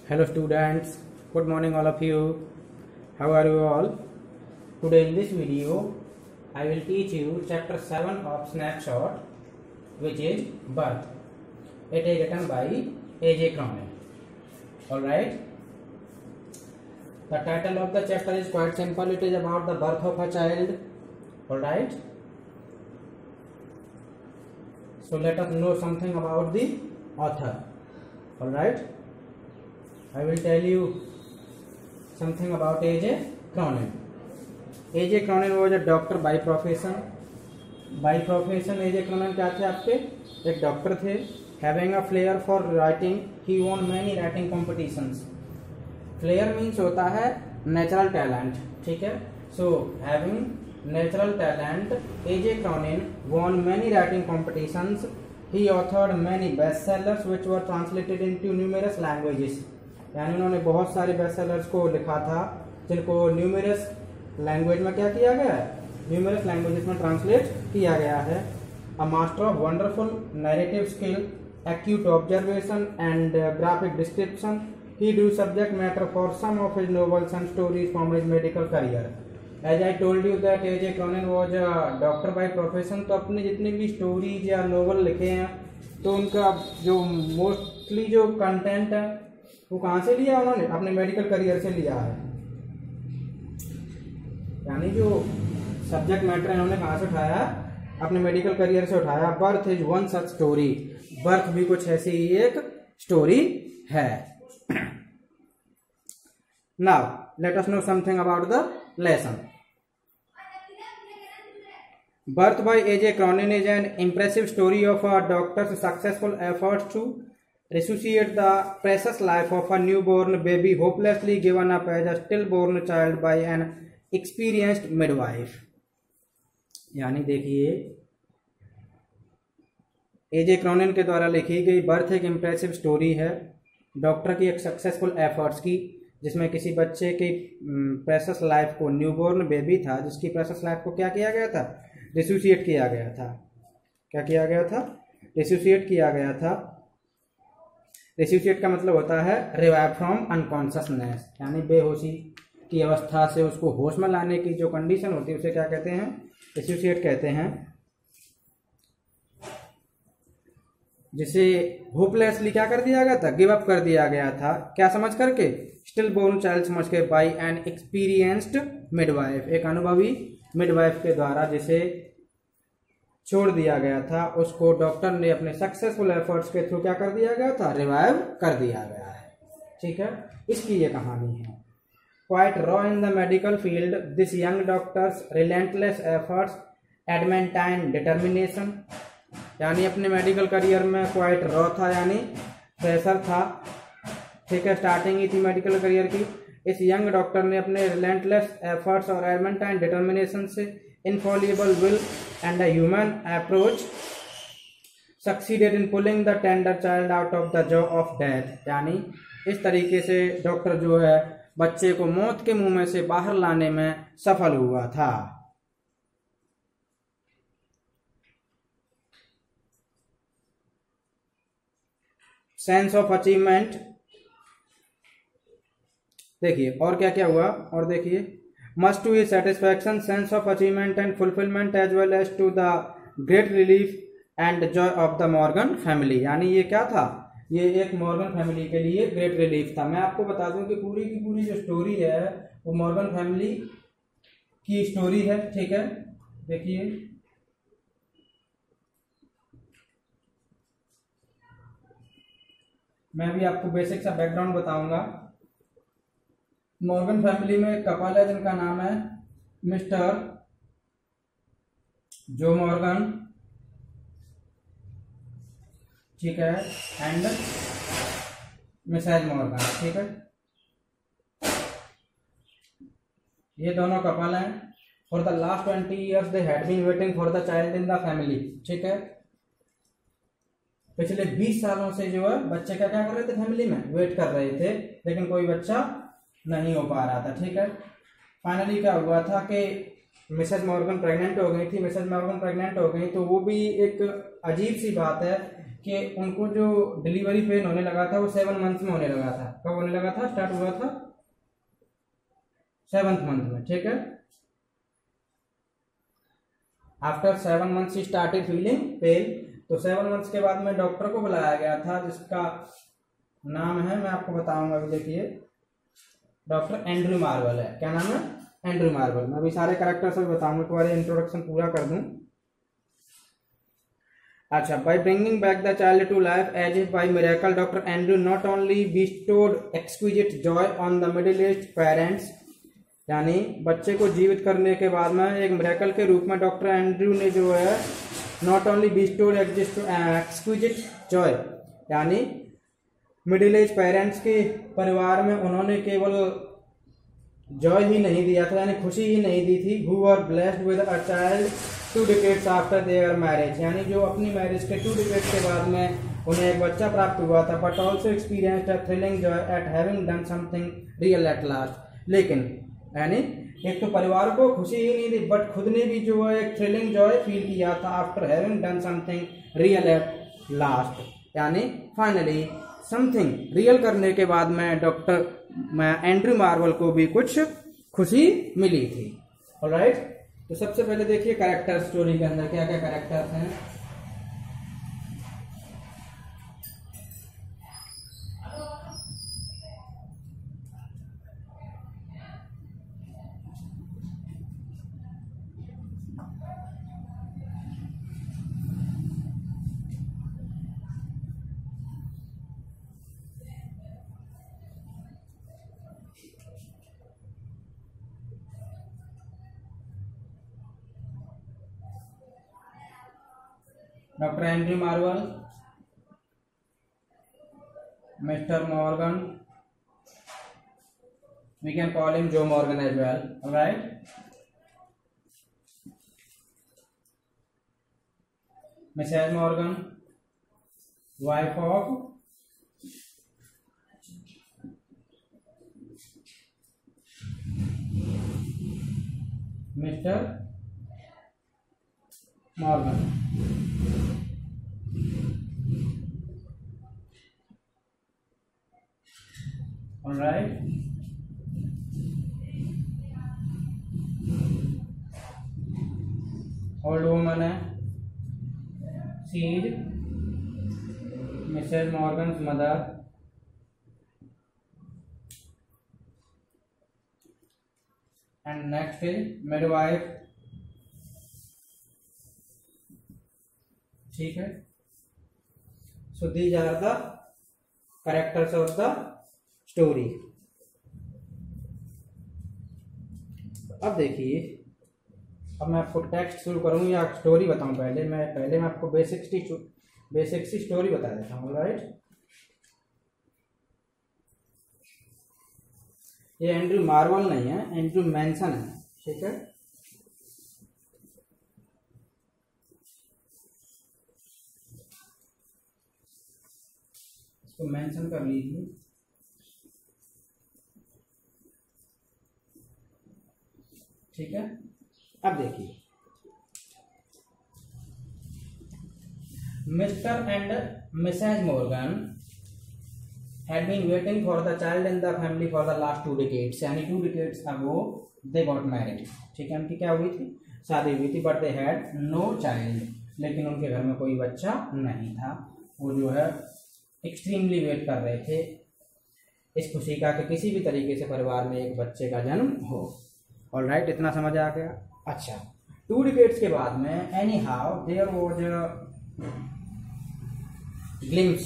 Hello students, good morning all of you. How are you all? Today in this video, I will teach you chapter 7 of Snapshot, which is birth. It is written by A.J. Cronin. Alright. The title of the chapter is quite simple. It is about the birth of a child. Alright. So let us know something about the author. Alright. I will tell you something about A.J. Cronin. A.J. Cronin was a doctor by profession. By profession A.J. Cronin क्या थे आपके? एक doctor थे. Having a flair for writing, he won many writing competitions. Flair means होता है natural talent, ठीक है? So having natural talent, A.J. Cronin won many writing competitions. He authored many bestsellers which were translated into numerous languages. यानी उन्होंने बहुत सारे बेस्टसेलर्स को लिखा था जिनको न्यूमरस लैंग्वेज में क्या किया गया है, न्यूमरस लैंग्वेजेस में ट्रांसलेट किया गया है. A master of wonderful narrative skill, acute observation and graphic description, he drew subject matter for some of his novels and stories from his medical career. As I told you that A.J. Cronin was a doctor by profession. तो अपने जितने भी stories या novel लिखे हैं तो उनका जो मोस्टली जो कंटेंट है वो कहाँ से लिया उन्होंने? अपने मेडिकल करियर से लिया है. यानी जो सब्जेक्ट मैटर है उन्होंने कहाँ से उठाया? अपने मेडिकल करियर से उठाया. Birth is one such story. Birth भी कुछ ऐसी ही एक स्टोरी है. Now let us know something about the lesson. Birth by A.J. Cronin is an impressive story of a doctor's successful efforts to resuscitate the precious life of a newborn baby hopelessly given up as a stillborn child by an experienced midwife. यानी देखिए A.J. Cronin के द्वारा लिखी गई birth एक impressive story है doctor की एक सक्सेसफुल एफर्ट्स की, जिसमें किसी बच्चे की प्रेशस लाइफ को, न्यूबॉर्न बेबी था जिसकी प्रेशस लाइफ को क्या किया गया था? रिसोसिएट किया गया था. क्या किया गया था? रिसोसिएट किया गया था. रिसोसिएट का मतलब होता है रिवाइव फ्रॉम अनकॉन्शियसनेस, यानी बेहोशी की अवस्था से उसको होश में लाने की जो कंडीशन होती है उसे क्या कहते हैं? रिसोसिएट कहते हैं. जिसे होपलेसली क्या कर दिया गया था? गिव अप कर दिया गया था. क्या समझ करके? स्टिल बोर्न चाइल्ड समझ के. बाय एन एक्सपीरियंस्ड मिडवाइफ, एक अनुभवी मिडवाइफ के द्वारा जिसे छोड़ दिया गया था, उसको डॉक्टर ने अपने सक्सेसफुल एफर्ट्स के थ्रू क्या कर दिया गया था? रिवाइव कर दिया गया है. ठीक है, इसकी ये कहानी है. Quite raw in the medical field, this young doctors relentless efforts, adamantine determination. यानी अपने मेडिकल करियर में क्वाइट रॉ था, यानी फ्रेशर था. ठीक है, स्टार्टिंग ही थी मेडिकल करियर की. इस यंग डॉक्टर ने अपने रिलेंटलेस एफर्ट्स और एडमेंटाइन डिटर्मिनेशन से, infallible will and a human approach, succeeded in pulling the tender child out of the jaw of death. यानी इस तरीके से डॉक्टर जो है बच्चे को मौत के मुंह में से बाहर लाने में सफल हुआ था. सेंस ऑफ अचीवमेंट देखिए और क्या क्या हुआ, और देखिए must to his satisfaction, sense of achievement and fulfilment as well as to the great relief and joy of the Morgan family. यानी ये क्या था? ये एक मॉर्गन फैमिली के लिए ग्रेट रिलीफ था. मैं आपको बता दूं कि पूरी की पूरी जो स्टोरी है वो मॉर्गन फैमिली की स्टोरी है. ठीक है, देखिए मैं भी आपको बेसिक सा बैकग्राउंड बताऊंगा. मॉर्गन फैमिली में एक कपल है जिनका नाम है मिस्टर जो मॉर्गन, ठीक है, एंड मिसेज मॉर्गन. ठीक है, ये दोनों कपल हैं. For the last 20 years they had been waiting for the child in the family. ठीक है, पिछले 20 सालों से जो है बच्चे का क्या कर रहे थे? फैमिली में वेट कर रहे थे, लेकिन कोई बच्चा नहीं हो पा रहा था. ठीक है, फाइनली क्या हुआ था कि मिसेज मॉर्गन प्रेग्नेंट हो गई थी. मिसेज मॉर्गन प्रेग्नेंट हो गई तो वो भी एक अजीब सी बात है कि उनको जो डिलीवरी पेन होने लगा था वो 7 मंथ में होने लगा था। कब होने लगा था? स्टार्ट हुआ था 7th मंथ में, ठीक है। After 7 months started feeling pen, तो 7 मंथ्स के बाद में डॉक्टर को बुलाया गया था जिसका नाम है, मैं आपको बताऊंगा अभी, देखिए डॉक्टर एंड्रयू मार्वल है। क्या नाम है? Andrew Marvel. मैं अभी सारे कैरेक्टर्स भी बताऊंगा, एक बार इंट्रोडक्शन पूरा कर दूं। अच्छा, by bringing back the child to life as if by miracle, doctor Andrew not only bestowed exquisite joy on the middle aged parents, यानी बच्चे को जीवित करने के बाद में एक मिरेकल के रूप में डॉक्टर एंड्रयू ने जो है not only bestowed exquisite Joy, यानी मिडिल एज पेरेंट्स के परिवार में उन्होंने केवल जॉय ही नहीं दिया था, यानी खुशी ही नहीं दी थी। Who were blessed with a child 2 decades after their marriage, यानी जो अपनी मैरिज के 2 decades के बाद में उन्हें एक बच्चा प्राप्त हुआ था। But also experienced a thrilling Joy eight having done something real at last, लेकिन यानी एक तो परिवार को खुशी ही नहीं दी, बट खुद ने भी जो है एक थ्रिलिंग जॉय फील किया था after having done something real at last, यानी फाइनली समथिंग रियल करने के बाद में डॉक्टर एंड्रयू मार्वल को भी कुछ खुशी मिली थी। ऑलराइट, तो सबसे पहले देखिए कैरेक्टर स्टोरी के अंदर क्या क्या कैरेक्टर्स हैं। Doctor Andrew Marvel, mister Morgan, we can call him Joe Morgan as well, all right. Mrs. Morgan, wife of Mr. Morgan, all right. Old woman है, she is Mrs Morgan mother, and next is midwife, ठीक है। So these are the characters of the story. अब देखिए, अब मैं आपको text शुरू करूँ या स्टोरी बताऊँ? पहले मैं आपको बेसिक सी स्टोरी बता देता हूँ, राइट। ये एंड्रयू मार्वल नहीं है, एंड्रयू मैनसन है, ठीक है। इसको मेंशन कर लीजिए। ठीक है, अब देखिए, Mr and Mrs Morgan had been waiting for the child in the family for the last 2 decades, यानी 2 decades ago they got married, ठीक है। उनकी क्या हुई थी? शादी हुई थी, but they had no child, लेकिन उनके घर में कोई बच्चा नहीं था। वो जो है एक्सट्रीमली वेट कर रहे थे इस खुशी का कि किसी भी तरीके से परिवार में एक बच्चे का जन्म हो। ऑलराइट, इतना समझ आ गया। अच्छा, 2 decades के बाद में anyhow there was glimpse,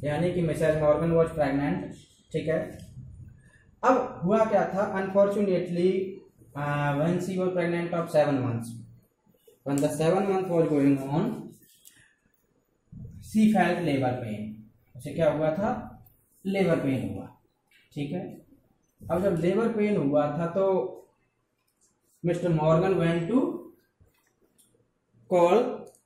यानी कि मिसेज मॉर्गन वॉज प्रेग्नेंट, ठीक है। अब हुआ क्या था? Unfortunately when she was pregnant of 7 months, when the 7 month was going on, she felt labour pain. उसे क्या हुआ था? लेबर पेन हुआ, ठीक है। अब जब लेबर पेन हुआ था तो Mr Morgan went to call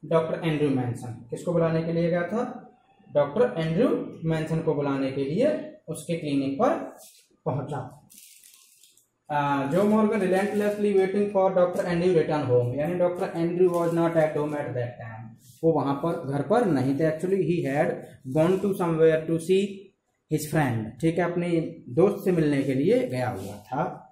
doctor Andrew Manson. किसको बुलाने के लिए गया था? डॉक्टर एंड्रयू मैनसन को बुलाने के लिए उसके क्लिनिक पर पहुंचा। जो Morgan relentlessly waiting for doctor Andrew return home, यानी doctor Andrew was not at home at that time. वो वहां पर घर पर नहीं थे। Actually he had gone to somewhere to see his friend, ठीक है, अपने दोस्त से मिलने के लिए गया हुआ था।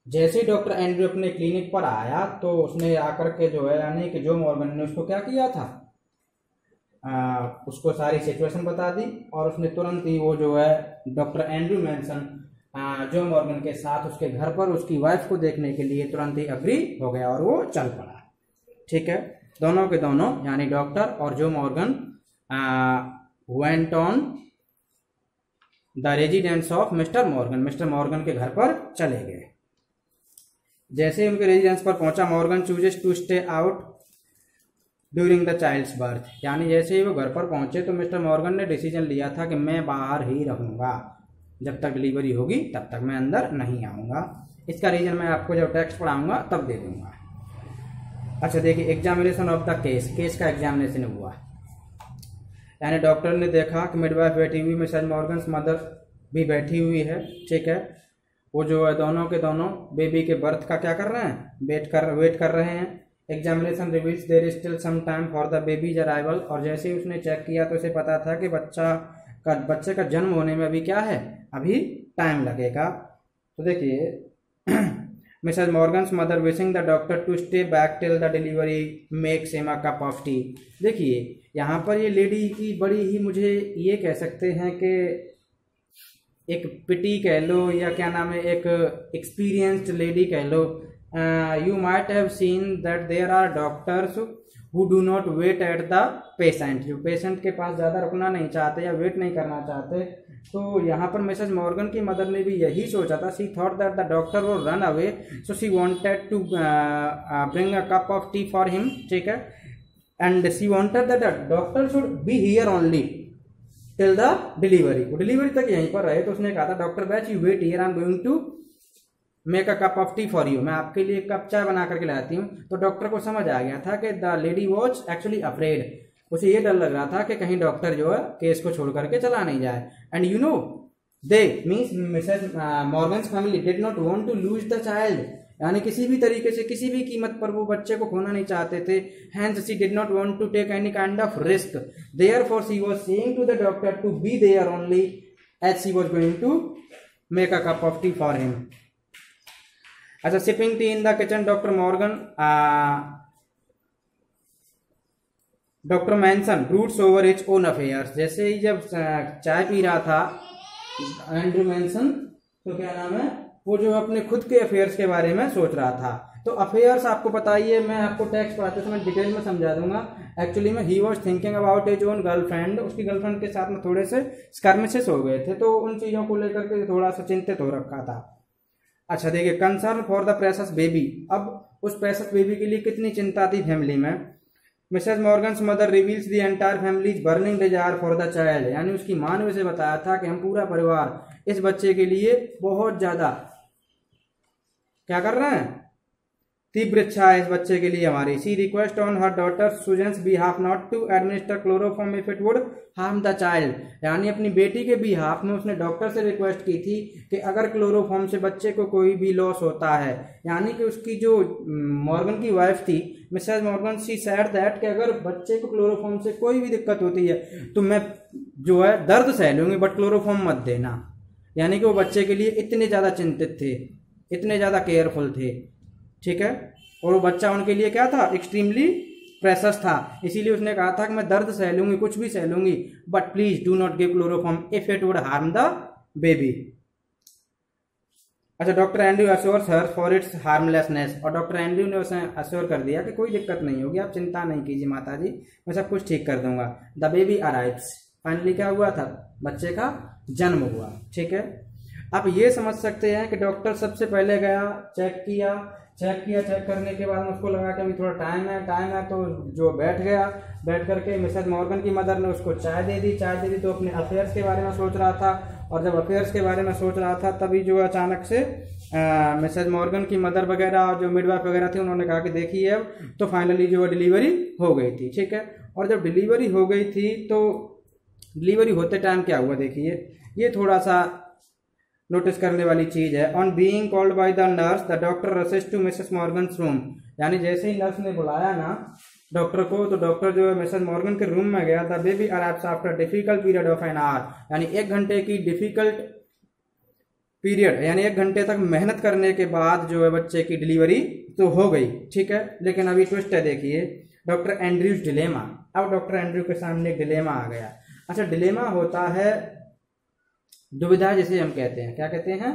जैसे डॉक्टर एंड्रयू अपने क्लिनिक पर आया तो उसने आकर के जो है यानी कि जो मॉर्गन ने उसको क्या किया था, उसको सारी सिचुएशन बता दी और उसने तुरंत ही वो जो है डॉक्टर एंड्रयू मैनसन जो मॉर्गन के साथ उसके घर पर उसकी वाइफ को देखने के लिए तुरंत ही अग्री हो गया और वो चल पड़ा। ठीक है, दोनों के दोनों यानी डॉक्टर और जो Morgan went on the residence of mister Morgan के घर पर चले गए। जैसे ही उनके रेजिडेंस पर पहुंचा, Morgan chooses to stay out during the child's birth, यानी जैसे ही वो घर पर पहुंचे तो मिस्टर मॉर्गन ने डिसीजन लिया था कि मैं बाहर ही रहूंगा, जब तक डिलीवरी होगी तब तक मैं अंदर नहीं आऊंगा। इसका रीजन मैं आपको जब टेक्स्ट पढ़ाऊंगा तब दे दूंगा। अच्छा देखिए, एग्जामिनेशन ऑफ द केस का एग्जामिनेशन हुआ, यानी डॉक्टर ने देखा कि मिडवाइफ बैठी हुई, मिसेज मॉर्गन मदर भी बैठी हुई है। ठीक है, वो जो है दोनों के दोनों बेबी के बर्थ का क्या कर रहे हैं, वेट कर रहे हैं। Examination reveals there is still some time for the baby's arrival, और जैसे ही उसने चेक किया तो उसे पता था कि बच्चे का जन्म होने में अभी क्या है, अभी टाइम लगेगा। तो देखिए Mrs Morgan's mother wishing the doctor to stay back till the delivery make same a cup of tea. देखिए यहाँ पर ये लेडी की बड़ी ही, मुझे ये कह सकते हैं कि एक पिटी कह लो या क्या नाम है, एक एक्सपीरियंस्ड लेडी कह लो। You might have seen that there are doctors who do not wait at the patient, जो पेशेंट के पास ज़्यादा रुकना नहीं चाहते या वेट नहीं करना चाहते। तो यहाँ पर मिसेज मॉर्गन की मदर ने भी यही सोचा था। She thought that the doctor वो run away, so she wanted to bring a cup of tea for him. ठीक है, and she wanted that the doctor should be here only till the delivery, वो delivery तक यहीं पर रहे। तो उसने कहा था doctor batch you wait here, I am going to make a cup of tea for you, मैं आपके लिए एक कप चाय बना करके लाती हूँ। तो डॉक्टर को समझ आ गया था कि the lady was actually afraid, उसे ये डर लग रहा था कि कहीं डॉक्टर जो है केस को छोड़ करके चला नहीं जाए। And you know they means Mrs Morgan's family did not want to lose the child, यानी किसी भी तरीके से किसी भी कीमत पर वो बच्चे को खोना नहीं चाहते थे। Hence she did not want to take any kind of risk. Therefore she was saying to the doctor to be there only as she was going to make a cup of tea for him. अच्छा, sipping tea in the kitchen, doctor Manson breeds over his own affairs. जैसे ही जब चाय P रहा था Andrew Manson, तो क्या नाम है, वो जो अपने खुद के अफेयर्स के बारे में सोच रहा था। तो अफेयर्स आपको पता ही है, मैं आपको टेक्स्ट पढ़ाते समय डिटेल में समझा दूंगा। एक्चुअली में ही was thinking about his own girlfriend, उसकी गर्लफ्रेंड के साथ में थोड़े से स्कर्मिशेस हो गए थे, तो उन चीजों को लेकर के थोड़ा सा चिंतित हो रखा था। अच्छा देखिए, concern for the precious baby, अब उस प्रेशस बेबी के लिए कितनी चिंता थी फैमिली में। Mrs Morgan's mother reveals the entire family's burning desire for the child, यानी उसकी मां ने उसे बताया था कि हम पूरा परिवार इस बच्चे के लिए बहुत ज्यादा क्या कर रहे हैं, तीव्र इच्छा है इस बच्चे के लिए हमारी। She request on her daughter Susan's behalf not to administer chloroform if it would harm the child, यानी अपनी बेटी के बिहाफ में उसने डॉक्टर से रिक्वेस्ट की थी कि अगर क्लोरोफॉर्म से बच्चे को कोई भी लॉस होता है, यानी कि उसकी जो मॉर्गन की वाइफ थी Mrs Morgan, she said that कि अगर बच्चे को क्लोरोफॉर्म से कोई भी दिक्कत होती है तो मैं जो है दर्द सह लूंगी बट क्लोरोफॉर्म मत देना। यानी कि वो बच्चे के लिए इतने ज्यादा चिंतित थे, इतने ज्यादा केयरफुल थे। ठीक है, और वो बच्चा उनके लिए क्या था, एक्सट्रीमली प्रेशस था, इसीलिए उसने कहा था कि मैं दर्द सह लूंगी, कुछ भी सह लूंगी, but please do not give chloroform if it would harm the baby. अच्छा, doctor Andrew assures her for its harmlessness, और डॉक्टर एंड्रयू ने उसे अश्योर कर दिया कि कोई दिक्कत नहीं होगी, आप चिंता नहीं कीजिए माता जी, मैं सब कुछ ठीक कर दूंगा। द बेबी अराइव्स, फाइनली क्या हुआ था, बच्चे का जन्म हुआ। ठीक है, आप ये समझ सकते हैं कि डॉक्टर सबसे पहले गया, चेक किया, चेक करने के बाद उसको लगा कि अभी थोड़ा टाइम है, तो जो बैठ करके मिसेज मॉर्गन की मदर ने उसको चाय दे दी, तो अपने अफेयर्स के बारे में सोच रहा था, और जब अफेयर्स के बारे में सोच रहा था तभी जो अचानक से मिसेज मॉर्गन की मदर वगैरह और जो मिडवाइफ वगैरह थी उन्होंने कहा कि देखिए अब तो फाइनली जो डिलीवरी हो गई थी। ठीक है, और जब डिलीवरी हो गई थी तो डिलीवरी होते टाइम क्या हुआ, देखिए ये थोड़ा सा नोटिस करने वाली चीज है। On being called by the nurse the doctor rushes to Mrs Morgan's room, यानी जैसे ही नर्स ने बुलाया ना डॉक्टर को, तो डॉक्टर जो है मिसेस मॉर्गन के रूम में गया। The baby arrives after difficult period of an hour, यानी 1 घंटे की डिफिकल्ट पीरियड, यानी 1 घंटे तक मेहनत करने के बाद जो है बच्चे की डिलीवरी तो हो गई, ठीक है। लेकिन अभी ट्विस्ट है, देखिए डॉक्टर एंड्रयूज डिलेमा। अब डॉक्टर एंड्रयू के सामने एक डिलेमा आ गया। अच्छा, डिलेमा होता है दुविधा, जिसे हम कहते हैं, क्या कहते हैं,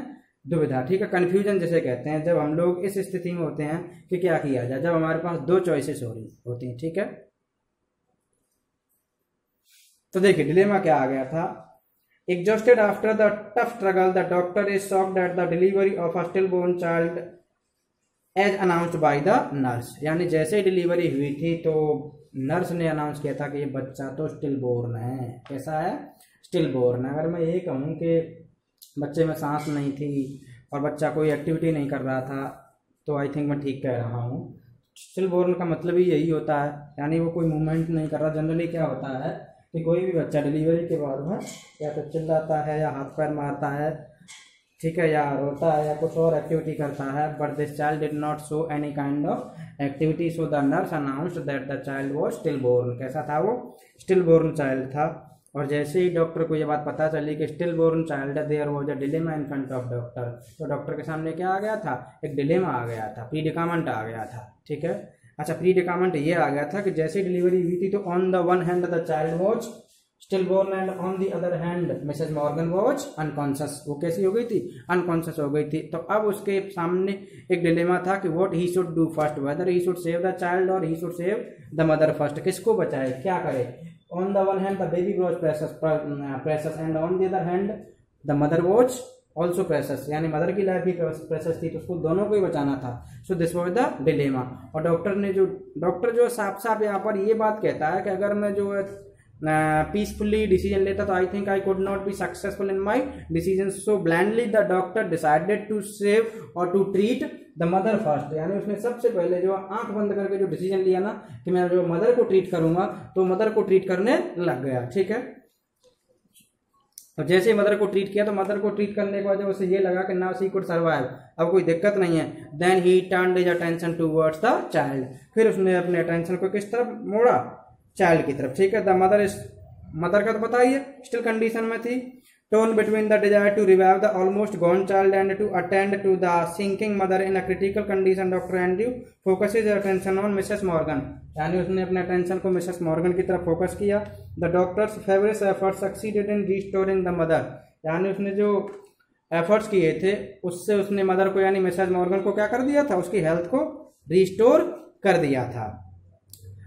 दुविधा, ठीक है, कंफ्यूजन जिसे कहते हैं, जब हम लोग इस स्थिति में होते हैं कि क्या किया जाए, जब हमारे पास 2 चॉइसेस हो रही होती हैं, ठीक है। तो देखिए डिलेमा क्या आ गया था। Exhausted after the tough struggle the doctor is shocked at the delivery of a stillborn child as announced by the nurse, यानी जैसे ही डिलीवरी हुई थी तो नर्स ने अनाउंस किया था कि ये बच्चा तो स्टिल बोर्न है। कैसा है, स्टिल बोर्न है। अगर मैं ये कहूँ कि बच्चे में सांस नहीं थी और बच्चा कोई एक्टिविटी नहीं कर रहा था, तो आई थिंक मैं ठीक कह रहा हूँ। स्टिल बोर्न का मतलब ही यही होता है, यानी वो कोई मूवमेंट नहीं कर रहा। जनरली क्या होता है कि कोई भी बच्चा डिलीवरी के बाद में या तो चिल्लाता है या हाथ पैर मारता है, ठीक है, या रोता है या कुछ और एक्टिविटी करता है, but this child did not show any kind of activity, so the nurse announced that the child was stillborn. कैसा था वो, स्टिल बोर्न चाइल्ड था। और जैसे ही डॉक्टर को ये बात पता चली कि स्टिल बोर्न चाइल्ड है, there was a dilemma in front of doctor, तो डॉक्टर के सामने क्या आ गया था, एक डिलेमा आ गया था, प्रीडिकामेंट आ गया था, ठीक है। अच्छा, प्रीडिकामेंट ये आ गया था कि जैसे डिलीवरी हुई थी तो on the one hand the child was stillborn and on the other hand Mrs Morgan was unconscious. वो कैसी हो गई थी, अनकॉन्शियस हो गई थी। तो अब उसके सामने एक डिलेमा था कि what he should do first, whether he should save the child और he should save the mother first. किसको बचाए, क्या करे। On the one hand the baby was precious and on the other hand the mother was also precious, यानी mother की life भी precious थी, तो उसको दोनों को ही बचाना था। So this was the dilemma. और डॉक्टर जो साफ साफ यहाँ पर ये बात कहता है कि अगर मैं जो है पीसफुली डिसीजन लेता तो I think I could not be successful in my decision, so blindly the doctor decided to save और to treat the mother first, यानी उसने सबसे पहले जो आंख बंद करके जो डिसीजन लिया ना कि मैं जो मदर को ट्रीट करूंगा, तो मदर को ट्रीट करने लग गया, ठीक है। तो जैसे ही मदर को ट्रीट किया, तो मदर को ट्रीट करने के बाद जब उसे ये लगा कि नाउ शी कुड सर्वाइव, अब कोई दिक्कत नहीं है, then he turned his attention towards the child, फिर उसने अपने अटेंशन को किस तरफ मोड़ा, चाइल्ड की तरफ, ठीक है। द मदर का तो पता ही है, स्टिल कंडीशन में थी। Torn between the desire to revive the almost gone child and to attend to the sinking mother in a critical condition, doctor Andrew focuses attention on Mrs Morgan, यानी उसने अपने attention को Mrs Morgan की तरफ focus किया। The doctors favourite effort succeeded in restoring the mother, यानी उसने जो एफर्ट्स किए थे उससे उसने मदर को यानी मिसेस मॉर्गन को क्या कर दिया था, उसकी हेल्थ को रिस्टोर कर दिया था।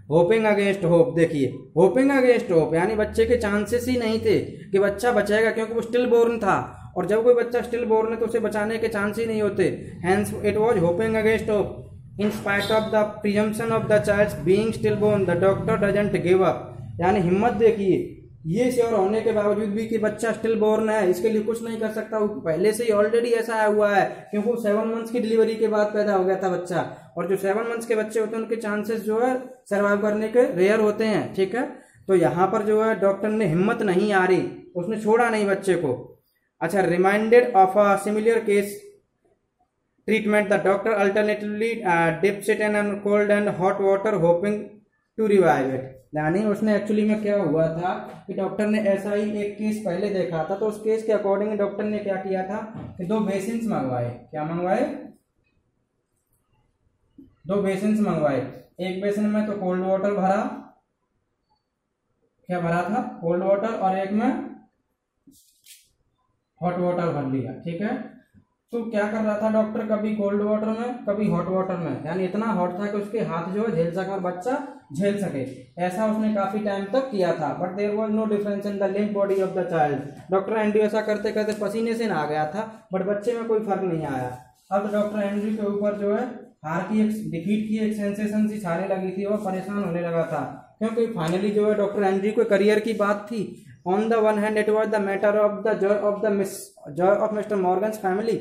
होपिंग अगेंस्ट होप, देखिए होपिंग अगेंस्ट होप, यानी बच्चे के चांसेस ही नहीं थे कि बच्चा बचेगा, क्योंकि वो स्टिल बोर्न था, और जब कोई बच्चा स्टिल बोर्न है तो उसे बचाने के चांस ही नहीं होते। Hence it was hoping against hope in spite of the presumption of the child being stillborn the doctor doesn't give up, यानी हिम्मत देखिए, ये श्योर होने के बावजूद भी कि बच्चा स्टिल बोर्न है, इसके लिए कुछ नहीं कर सकता, वो पहले से ही ऑलरेडी ऐसा हुआ है, क्योंकि वो 7 मंथ्स की डिलीवरी के बाद पैदा हो गया था बच्चा, और जो 7 मंथ्स के बच्चे होते हैं उनके चांसेस जो है सर्वाइव करने के रेयर होते हैं, ठीक है। तो यहाँ पर जो है डॉक्टर ने हिम्मत नहीं आ रही, उसने छोड़ा नहीं बच्चे को। अच्छा, reminded of a similar case treatment the doctor alternatively dips it in cold and hot water hoping to revive it, यानी उसने एक्चुअली में क्या हुआ था कि डॉक्टर ने ऐसा ही एक केस पहले देखा था, तो उस केस के अकॉर्डिंग डॉक्टर ने क्या किया था कि 2 बेसिन्स मंगवाए। क्या मंगवाए, 2 बेसिन्स मंगवाए। एक बेसिन में तो कोल्ड वाटर भरा, क्या भरा था, कोल्ड वाटर, और एक में हॉट वाटर भर लिया, ठीक है। तो क्या कर रहा था डॉक्टर, कभी कोल्ड वाटर में कभी हॉट वाटर में, यानी इतना हॉट था कि उसके हाथ जो है झेल सका और बच्चा झेल सके, ऐसा उसने काफी टाइम तक किया था। But there was no difference in the limp body of the child, doctor Andrew ऐसा करते करते पसीने से ना आ गया था, बट बच्चे में कोई फर्क नहीं आया। अब डॉक्टर एंड्रयू के ऊपर जो है हार की एक डिफीट की एक सेंसेशन सी छाने लगी थी, और परेशान होने लगा था, क्योंकि फाइनली जो है डॉक्टर एंड्रयू को करियर की बात थी। On the one hand it was the matter of the joy of mister Morgan's family,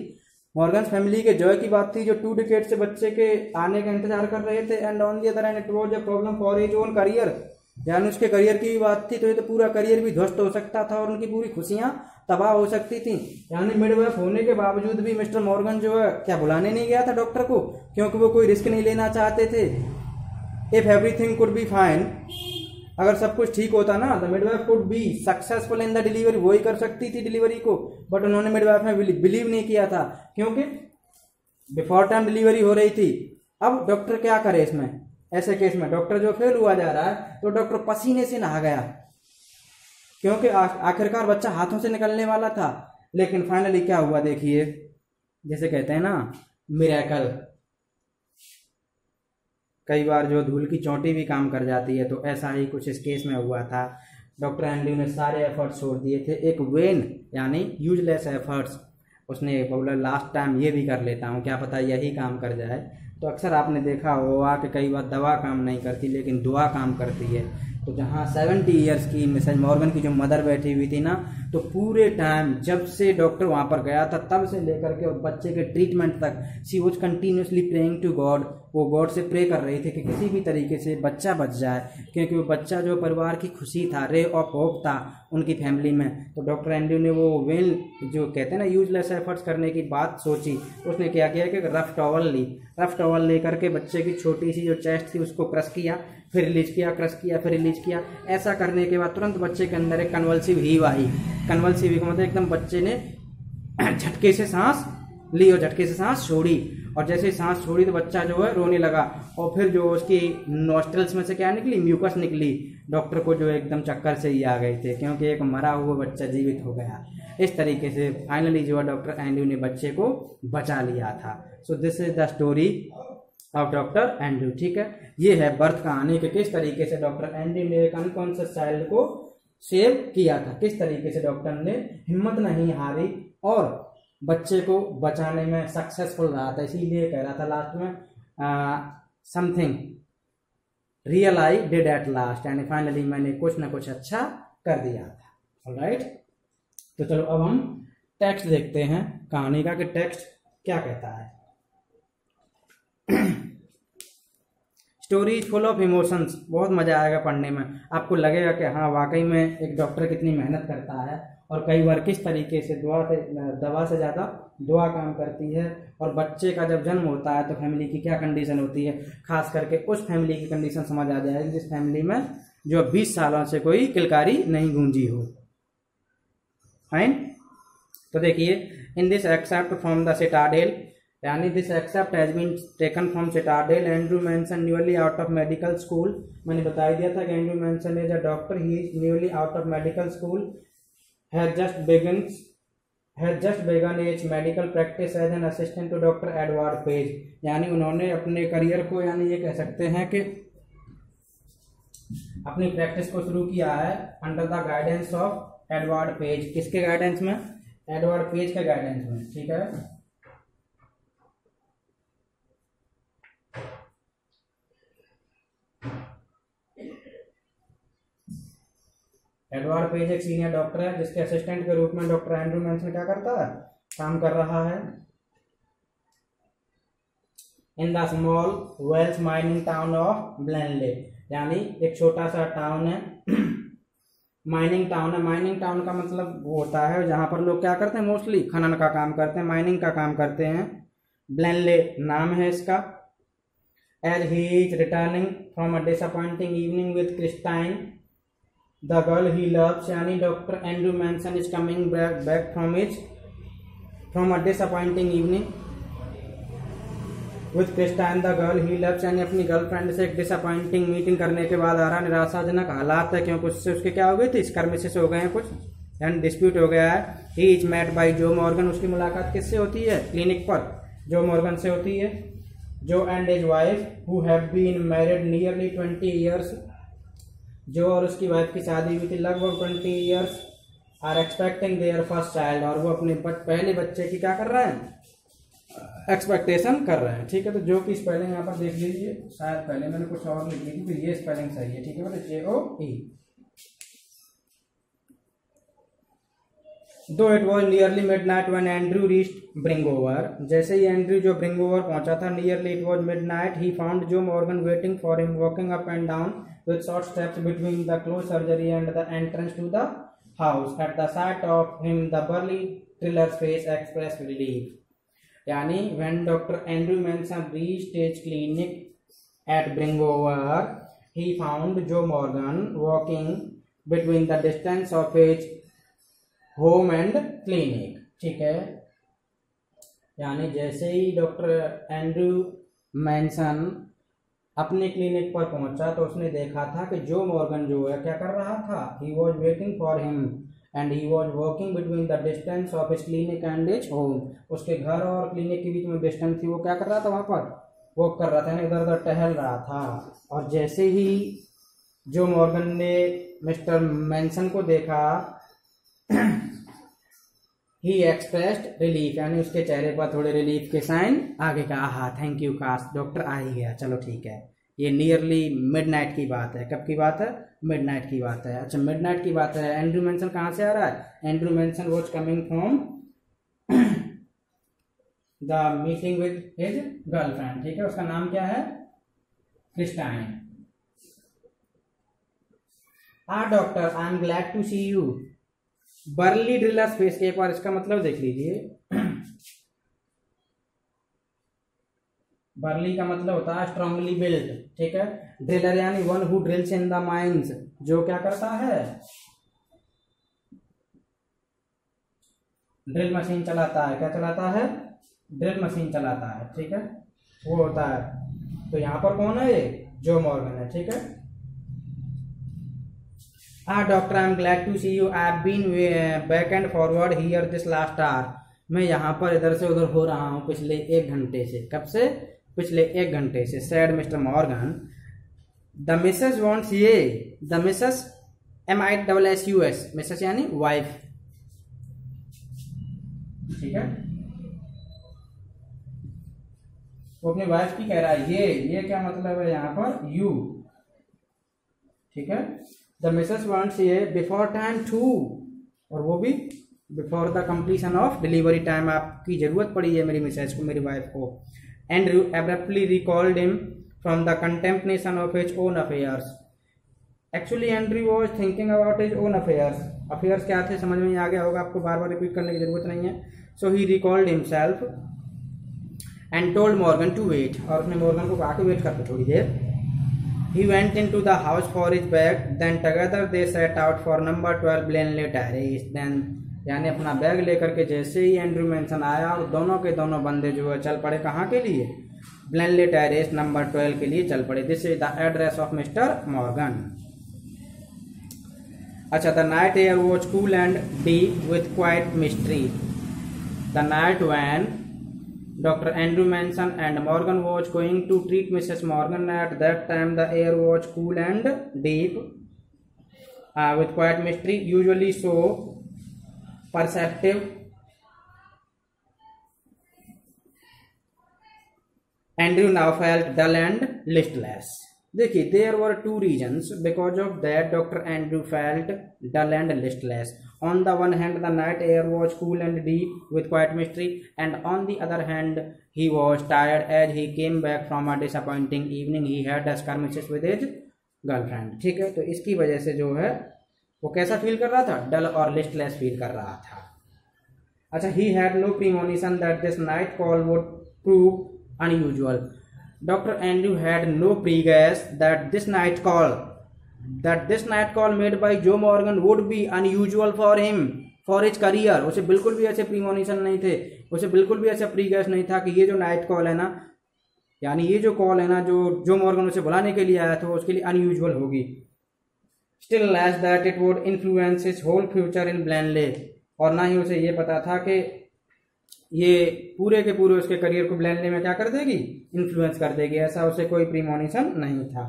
Morgan's family के जॉय की बात थी जो 2 डिकेड से बच्चे के आने का इंतजार कर रहे थे, and on the other hand it was a problem for his own career, यानी उसके करियर की भी बात थी, तो ये तो पूरा करियर भी ध्वस्त हो सकता था और उनकी पूरी खुशियां तबाह हो सकती थी। यानी मिडवाइफ होने के बावजूद भी मिस्टर मॉर्गन जो है क्या बुलाने नहीं गया था डॉक्टर को, क्योंकि वो कोई रिस्क नहीं लेना चाहते थे। If everything could be fine, अगर सब कुछ ठीक होता ना, the midwife could be successful in the delivery, वो ही कर सकती थी डिलीवरी को, बट उन्होंने मिडवाइफ में बिलीव नहीं किया था, क्योंकि बिफोर टाइम डिलीवरी हो रही थी। अब डॉक्टर क्या करे इसमें, ऐसे केस में डॉक्टर जो फेल हुआ जा रहा है, तो डॉक्टर पसीने से नहा गया, क्योंकि आखिरकार बच्चा हाथों से निकलने वाला था। लेकिन फाइनली क्या हुआ देखिए, जैसे कहते हैं ना मिरेकल, कई बार जो धूल की चोटी भी काम कर जाती है, तो ऐसा ही कुछ इस केस में हुआ था। डॉक्टर एंड्रयू ने सारे एफर्ट्स छोड़ दिए थे, एक वेन यानी यूजलेस एफर्ट्स, उसने बोला लास्ट टाइम ये भी कर लेता हूँ, क्या पता यही काम कर जाए। तो अक्सर आपने देखा होगा कि कई बार दवा काम नहीं करती लेकिन दुआ काम करती है। तो जहाँ 70 ईयर्स की मिसेज मॉर्गन की जो मदर बैठी हुई थी ना, तो पूरे टाइम जब से डॉक्टर वहाँ पर गया था तब से लेकर के और बच्चे के ट्रीटमेंट तक she was continuously praying to God, वो गॉड से प्रे कर रही थी कि किसी भी तरीके से बच्चा बच जाए, क्योंकि वो बच्चा जो परिवार की खुशी था, रे ऑफ होप था उनकी फैमिली में। तो डॉक्टर एंड्रयू ने वो वेल जो कहते हैं ना यूजलेस एफर्ट्स करने की बात सोची, उसने क्या किया कि रफ टॉवल ली, रफ टॉवल लेकर के बच्चे की छोटी सी जो चेस्ट थी उसको क्रश किया, फिर रिलीज किया, क्रश किया, फिर रिलीज किया। ऐसा करने के बाद तुरंत बच्चे के अंदर एक कन्वल्सिव हीव आई। कन्वल्सिव हीव मतलब एकदम बच्चे ने झटके से सांस ली और झटके से सांस छोड़ी, और जैसे ही सांस छोड़ी तो बच्चा जो है रोने लगा, और फिर जो उसकी नॉस्ट्रल्स में से क्या निकली, म्यूकस निकली। डॉक्टर को जो एकदम चक्कर से ही आ गए थे, क्योंकि एक मरा हुआ बच्चा जीवित हो गया। इस तरीके से फाइनली जो है डॉक्टर एंड्रयू ने बच्चे को बचा लिया था। So this is the story of doctor Andrew. ठीक है, ये है बर्थ कहानी कि किस तरीके से डॉक्टर एंड्रयू ने एक अनकॉन्शियस चाइल्ड को सेव किया था, किस तरीके से डॉक्टर ने हिम्मत नहीं हारी और बच्चे को बचाने में सक्सेसफुल रहा था। इसीलिए कह रहा था लास्ट में something real I did at last, यानी फाइनली मैंने कुछ ना कुछ अच्छा कर दिया था। ऑलराइट, तो चलो अब हम टेक्स्ट देखते हैं कहानी का कि टेक्स्ट क्या कहता है। Story is full of emotions, बहुत मजा आएगा पढ़ने में, आपको लगेगा कि हाँ वाकई में एक डॉक्टर कितनी मेहनत करता है और कई बार किस तरीके से दवा से ज़्यादा दुआ काम करती है। और बच्चे का जब जन्म होता है तो फैमिली की क्या कंडीशन होती है, खास करके उस फैमिली की कंडीशन समझ आ जाएगी जिस फैमिली में जो 20 सालों से कोई किलकारी नहीं गूंजी हो। फाइन, तो देखिए in this excerpt from the Citadel, यानी this excerpt has been taken from Citadel, Andrew Manson newly out of medical school. मैंने बता दिया था कि Andrew Manson is a doctor, he is newly out of medical school, had just begun its medical practice as an assistant to Dr. Edward Page। यानी उन्होंने अपने career को, यानी ये कह सकते हैं कि अपनी प्रैक्टिस को शुरू किया है under the guidance of Edward page. किसके गाइडेंस में? एडवर्ड पेज के गाइडेंस में। ठीक है, एडवर्ड पेज एक सीनियर डॉक्टर है जिसके असिस्टेंट के रूप में डॉक्टर एंड्रयू मैनसन क्या करता है, काम कर रहा है। In the small Wales mining town of Blaenelly, यानी एक छोटा सा टाउन है, माइनिंग टाउन है। माइनिंग टाउन का मतलब वो होता है जहां पर लोग क्या करते हैं, मोस्टली खनन का काम करते हैं, माइनिंग का काम करते हैं। ब्लेनले नाम है इसका। As he is returning from a disappointing evening with Christine the girl he loves, यानी doctor Andrew Manson is coming back from a disappointing evening with Christine the girl he loves, यानी अपनी गर्लफ्रेंड से एक disappointing meeting करने के बाद आ रहा निराशाजनक हालात है, क्योंकि उससे उसके क्या हो गई थी, स्कर्मिशेस हो गए हैं कुछ, यानी डिस्प्यूट हो गया है। ही इज मेट बाय जो मॉर्गन, उसकी मुलाकात किससे होती है, क्लिनिक पर जो मॉर्गन से होती है। Joe and his wife who have been married nearly 20 years, जो और उसकी वाइफ की शादी हुई थी लगभग 20 years, are expecting their first child, और वो अपने पहले बच्चे की क्या कर रहे हैं, एक्सपेक्टेशन कर रहे हैं। ठीक है, तो जो की स्पेलिंग यहाँ पर देख लीजिए, शायद पहले मैंने कुछ और लिख ली थी, फिर ये स्पेलिंग सही है। ठीक है, मतलब JOE। Though it was nearly midnight when Andrew reached Bryngower, जैसे ही एंड्रयू जो ब्रिंगओवर पहुंचा था, nearly it was midnight, he found Joe Morgan waiting for him walking up and down with short steps between the closed surgery and the entrance to the house. At the sight of him, the burly Triller's face expressed relief. यानी when Dr. Andrew Manson reached his clinic at Bringover, he found Joe Morgan walking between the distance of his home and clinic. ठीक है, यानी जैसे ही doctor Andrew Manson अपने clinic पर पहुंचा तो उसने देखा था कि जो मॉर्गन जो है क्या कर रहा था, he was waiting for him and he was walking between the distance of his clinic and his home. उसके घर और क्लिनिक के बीच में डिस्टेंस थी, वो क्या कर रहा था, वहां पर वॉक कर रहा था, इधर उधर टहल रहा था. और जैसे ही जो मॉर्गन ने मिस्टर मैनसन को देखा, ही एक्सप्रेस्ड रिलीफ, यानी उसके चेहरे पर थोड़े रिलीफ के साइन आगे का, आहा थैंक यू काश डॉक्टर आ ही गया, चलो ठीक है. ये नियरली मिडनाइट की बात है. कब की बात है, मिडनाइट की बात है. अच्छा मिडनाइट की बात है. एंड्रू मैनसन कहाँ से आ रहा है, Andrew Manson was coming from the meeting with his girlfriend. ठीक है, उसका नाम क्या है, Christine. Doctor I am glad to see you. Burly drillers face के एक बार इसका मतलब देख लीजिए. बर्ली का मतलब होता है स्ट्रांगली बिल्ट. ठीक है, ड्रिलर यानी one who drills in the mines, जो क्या करता है, ड्रिल मशीन चलाता है. क्या चलाता है, ड्रिल मशीन चलाता है. ठीक है, वो होता है. तो यहाँ पर कौन है, जो मॉर्गन है. ठीक है, doctor I am glad to see you. I have been back and forward here this last hour. मैं यहाँ पर इधर से उधर हो रहा हूँ पिछले 1 घंटे से. कब से, पिछले 1 घंटे से. Sad mister Morgan. The Mrs wants ये, द मिसेस MISSUS, मिसेस यानी वाइफ. ठीक है, वो अपनी वाइफ की कह रहा है. ये क्या मतलब है यहाँ पर, यू. ठीक है, द मिसेस वांट्स ये बिफोर टाइम टू, और वो भी before the completion of delivery time. आपकी जरूरत पड़ी है मेरी मिसेस को, मेरी वाइफ को. Andrew abruptly recalled him from the contemplation of his own affairs. Actually Andrew was thinking about his own affairs. Affairs क्या थे समझ में आ गया होगा आपको, बार बार रिपीट करने की जरूरत नहीं है. So he recalled himself and told Morgan to wait. और उसने मॉर्गन को कहा कि वेट करते थोड़ी देर. He went into the house for his bag. Then together they set out for number 12 Blenley Terrace. Then यानी अपना बैग लेकर के जैसे ही एंड्रू मैनसन आया, और दोनों के दोनों बंदे जो है चल पड़े कहाँ के लिए, ब्लेनली टेरेस नंबर 12 के लिए चल पड़े. This is the address of mister Morgan. अच्छा, the night air was cool and deep with quiet mystery. The night when Dr. Andrew Manson and Morgan was going to treat Mrs. Morgan. At that time the air was cool and deep with quiet mystery, usually so perceptive. Andrew now felt dull and listless. देखिए, there were 2 reasons because of that Dr. Andrew felt dull and listless. On the one hand, the night air was cool and deep with quiet mystery, and on the other hand, he was tired as he came back from a disappointing evening he had skirmishes with his girlfriend. ठीक है, तो इसकी वजह से जो है वो कैसा फील कर रहा था, डल और लिस्टलेस फील कर रहा था. अच्छा, he had no premonition that this night call would prove unusual. Dr. Andrew had no pre-guess that this night call made by Joe Morgan would be unusual for him, for his career. उसे बिल्कुल भी ऐसे premonition नहीं थे, उसे बिल्कुल भी ऐसा प्री गैस नहीं था कि ये जो नाइट कॉल है ना, यानी ये जो कॉल है ना, जो मॉर्गन उसे बुलाने के लिए आया था, उसके लिए अनयूजुअल होगी. Still less that it would influence his whole future in Blaenelly. और ना ही उसे ये पता था कि ये पूरे के पूरे उसके करियर को ब्लेनले में क्या कर देगी, इन्फ्लुएंस कर देगी. ऐसा उसे कोई प्रीमोनिशन नहीं था.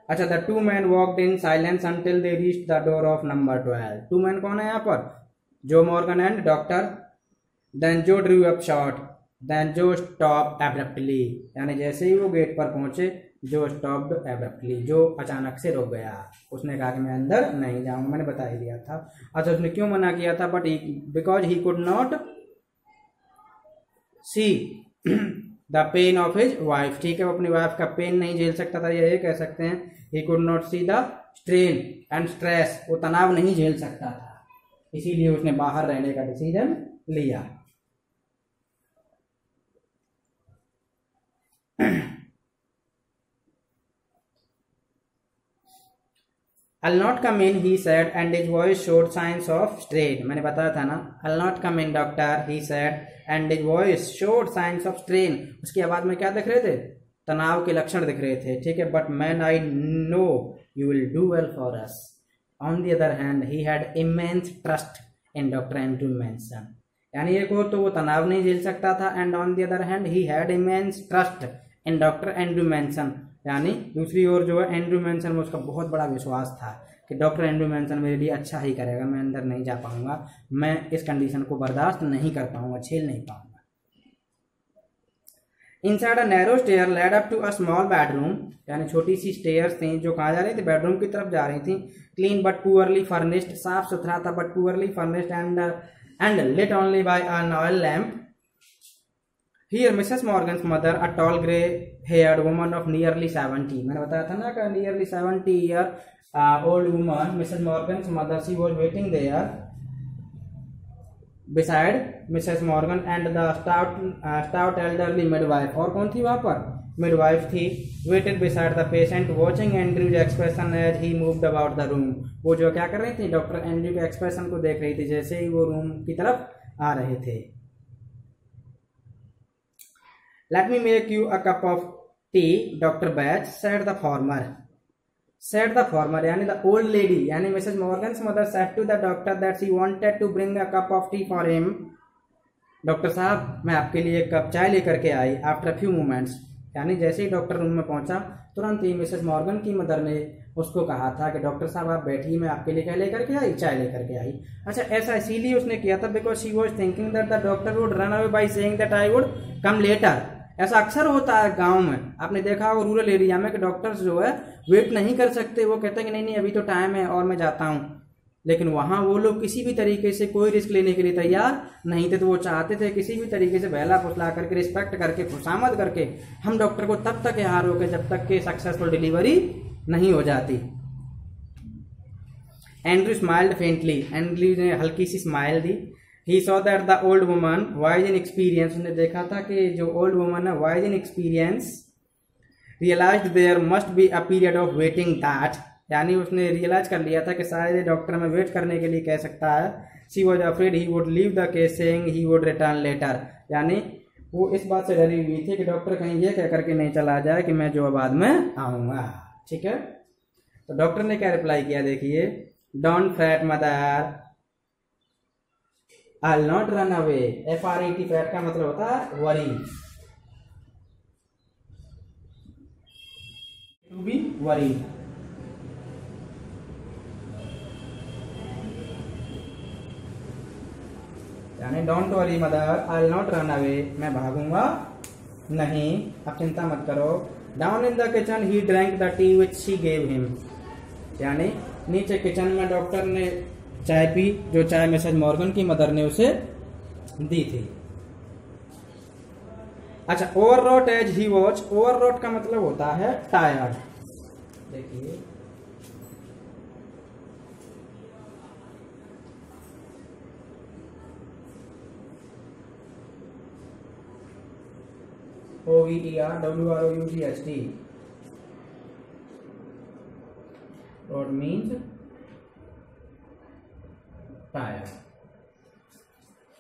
अच्छा, the 2 men walked in silence until they reached the door of number 12. 2 men कौन है यहाँ पर, जो मॉर्गन एंड डॉक्टर. देन जो drew up short, देन जो stopped abruptly. यानी जैसे ही वो गेट पर पहुंचे, जो stopped abruptly, जो अचानक से रुक गया. उसने कहा कि मैं अंदर नहीं जाऊंगा, मैंने बता ही दिया था. अच्छा, उसने क्यों मना किया था, but because he could not see the pain of his wife, ठीक है, वो अपनी वाइफ का पेन नहीं झेल सकता था, ये कह सकते हैं। He could not see the strain and stress, वो तनाव नहीं झेल सकता था, इसीलिए उसने बाहर रहने का डिसीजन लिया। I'll not come in, he said, and his voice showed signs of strain. मैंने बताया था ना, I'll not come in, doctor, he said, and his voice showed signs of strain. उसकी आवाज में क्या दिख रहे थे? तनाव के लक्षण दिख रहे थे, ठीक है। But man, I know you will do well for us. On the other hand, he had immense trust in Dr. Andrew Manson. यानी एक और तो वो तनाव नहीं झेल सकता था, and on the other hand, he had immense trust in Dr. Andrew Manson. यानी दूसरी ओर जो है एंड्रू मैनसन में उसका बहुत बड़ा विश्वास था कि डॉक्टर एंड्रू मैनसन मेरे लिए अच्छा ही करेगा, मैं अंदर नहीं जा पाऊंगा, मैं इस कंडीशन को बर्दाश्त नहीं कर पाऊंगा, झेल नहीं पाऊंगा। Inside a narrow stair led up to a small bedroom, यानी छोटी सी स्टेयर्स थी जो कहाँ जा रही थी? बेडरूम की तरफ जा रही थी। क्लीन बट पुअरली फर्निश्ड, साफ सुथरा था but poorly furnished and lit only by an oil lamp. Here Mrs. Morgan's mother, a tall grey-haired woman of nearly 70. मैंने बताया था ना कि nearly 70-year old woman, Mrs. Morgan's mother, she was waiting there beside Mrs. Morgan and the stout elderly midwife. और कौन थी वहाँ पर? Midwife थी. Waited beside the patient, watching Andrew's expression as he moved about the room. वो जो क्या कर रही थी? डॉक्टर एंड्रू के एक्सप्रेशन को देख रही थी जैसे ही वो रूम की तरफ आ रहे थे। Let me make you a cup of tea, Dr. Batch, said the former. Said the former, यानी the old lady, यानी Mrs. Morgan's mother said to the doctor that she wanted to bring a cup of tea for him. Doctor साहब, मैं आपके लिए एक cup चाय लेकर के आई। After a few moments, यानी जैसे ही डॉक्टर रूम में पहुंचा तुरंत ही मिसेस मॉर्गन की मदर ने उसको कहा था कि डॉक्टर साहब आप बैठिए, मैं आपके लिए क्या लेकर के आई? चाय लेकर के आई। अच्छा, ऐसा इसीलिए उसने किया था because she was thinking that the doctor would run away by saying that I would come later. ऐसा अक्सर होता है गांव में, आपने देखा हो रूरल एरिया में कि डॉक्टर्स जो है वेट नहीं कर सकते, वो कहते हैं कि नहीं अभी तो टाइम है और मैं जाता हूं। लेकिन वहां वो लोग किसी भी तरीके से कोई रिस्क लेने के लिए तैयार नहीं थे, तो वो चाहते थे किसी भी तरीके से बहला फुसला करके, रिस्पेक्ट करके, खुशामद करके हम डॉक्टर को तब तक यहाँ रोके जब तक कि सक्सेसफुल डिलीवरी नहीं हो जाती। एंड्रू स्माइल्ड फेंटली, एंड्रू ने हल्की सी स्माइल दी। He saw that the old woman, wise in experience, उसने देखा था कि जो old woman है wise in experience, realized there must be a period of waiting that, यानी उसने रियलाइज कर लिया था कि शायद डॉक्टर में वेट करने के लिए कह सकता है। She was afraid he would leave the case saying he would return later, यानी वो इस बात से डरी हुई थी कि डॉक्टर कहीं ये कह करके नहीं चला जाए कि मैं जो बाद में आऊंगा। ठीक है, तो डॉक्टर ने क्या रिप्लाई किया देखिए, don't freight mother, I'll not run away. FRET freight का मतलब होता है वरी, to be worried। यानी don't worry mother, I'll not run away, मैं भागूंगा नहीं, आप चिंता मत करो। Down in the kitchen he drank the T which she gave him, यानी नीचे किचन में डॉक्टर ने चाय पी, जो चाय मिसेस मॉर्गन की मदर ने उसे दी थी। अच्छा, ओवररोट एज ही वॉच, ओवररोट का मतलब होता है टायर्ड। देखिए OVERWROUGHT, rot means tired।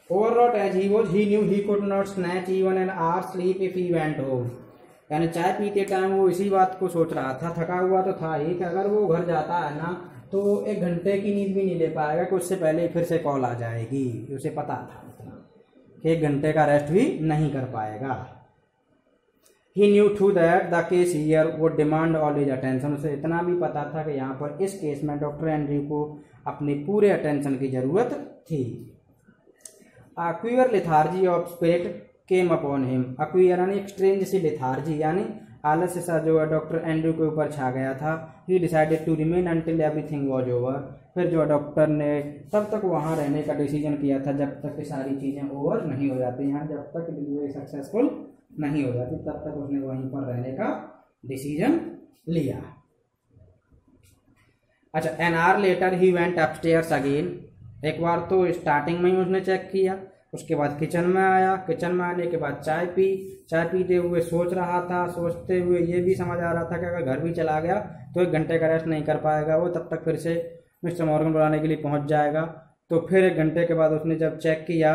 Overwrought as he was, he knew he could not snatch even an hour's sleep if he went home। यानी चाय पीते टाइम वो इसी बात को सोच रहा था, थका हुआ तो था ही कि अगर वो घर जाता है ना तो 1 घंटे की नींद भी नहीं ले पाएगा कि उससे पहले फिर से कॉल आ जाएगी। उसे पता था उतना कि 1 घंटे का रेस्ट भी नहीं कर पाएगा। He knew too that the case here would demand all his attention। उसे इतना भी पता था कि यहाँ पर इस केस में डॉक्टर एंड्रू को अपनी पूरे अटेंशन की जरूरत थी। A queer lethargy of spirit came upon him। A queer यानी एक स्ट्रेंज सी लेथार्जी, यानी आलस्य सा जो है डॉक्टर एंड्रू के ऊपर छा गया था। He decided to remain until everything was over। फिर जो डॉक्टर ने तब तक वहाँ रहने का डिसीजन किया था जब तक कि सारी चीजें ओवर नहीं हो जाती हैं, जब तक डिलीवरी सक्सेसफुल नहीं हो जाती, तब तक उसने वहीं पर रहने का डिसीजन लिया। अच्छा, an hour later he went upstairs again. एक बार तो स्टार्टिंग में ही उसने चेक किया, उसके बाद किचन में आया, किचन में आने के बाद चाय पी, चाय पीते हुए सोच रहा था, सोचते हुए ये भी समझ आ रहा था कि अगर घर भी चला गया तो 1 घंटे का रेस्ट नहीं कर पाएगा वो, तब तक फिर से मिस्टर मॉर्गन बुलाने के लिए पहुंच जाएगा। तो फिर 1 घंटे के बाद उसने जब चेक किया